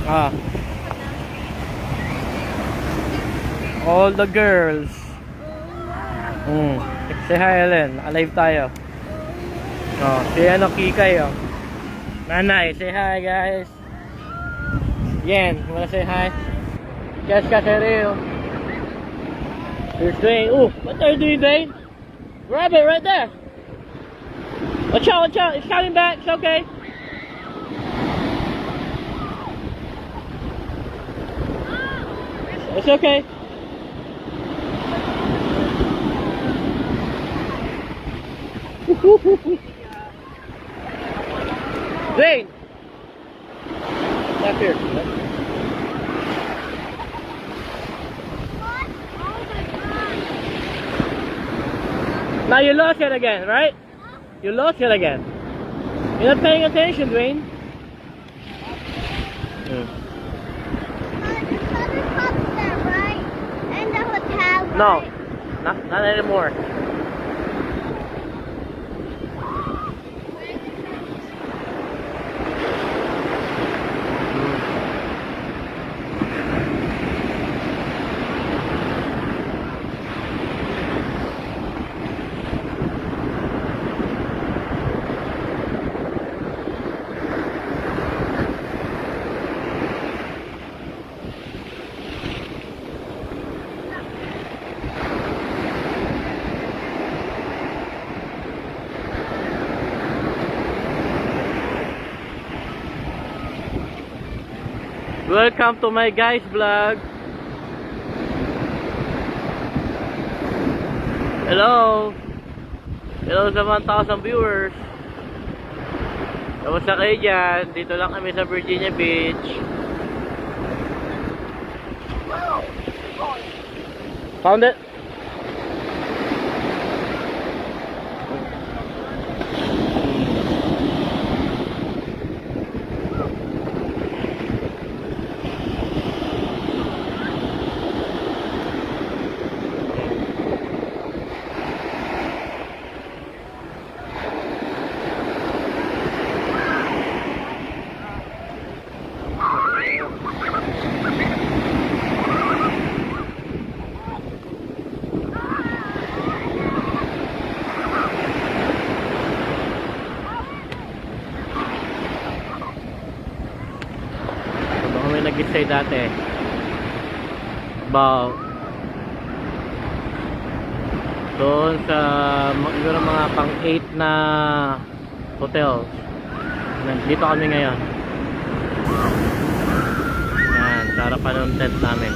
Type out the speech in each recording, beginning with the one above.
Ah, all the girls. Say hi, Ellen. Alive tayo. Oh, si ano, Kikay, oh. Nanay, say hi, guys. Yen, you wanna say hi? Jessica, say real. Here's Dwayne. Ooh, what are you doing, Dwayne? Grab it right there. Watch out, watch out. It's coming back. It's okay. It's okay. Dwayne. Back here. Now you lost it again, right? You lost it again. You're not paying attention, Dwayne. No, not anymore. Welcome to my guys vlog. Hello. Hello sa 1,000 viewers. Kamusta kayo dyan? Dito lang kami sa Virginia Beach. Found it? Nag-stay dati about doon sa siguro mga pang 8 na hotels. Dito kami ngayon. Yan, sa harapan ng tent namin.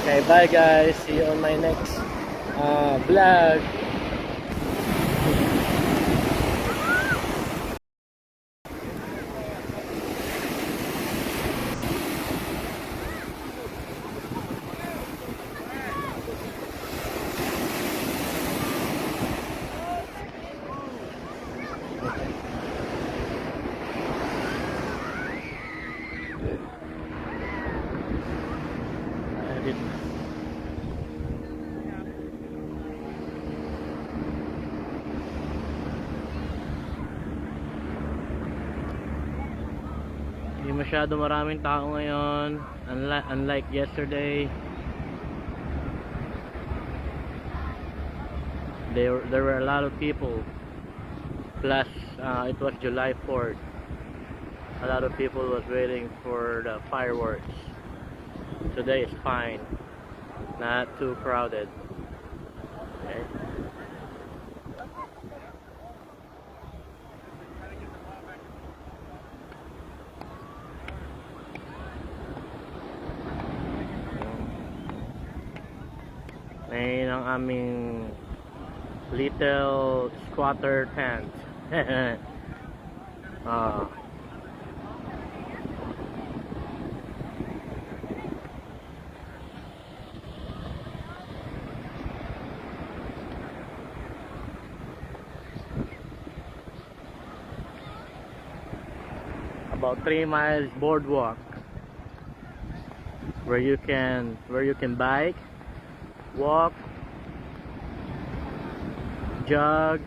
Okay, bye guys. See you on my next vlog. Hindi masyado maraming tao ngayon, unlike yesterday. there were a lot of people. Plus, it was July 4th. A lot of people was waiting for the fireworks. Today is fine, not too crowded. Okay. Ngayon ang aming little squatter tent. Ah. About 3 miles boardwalk where you can bike, walk, jog,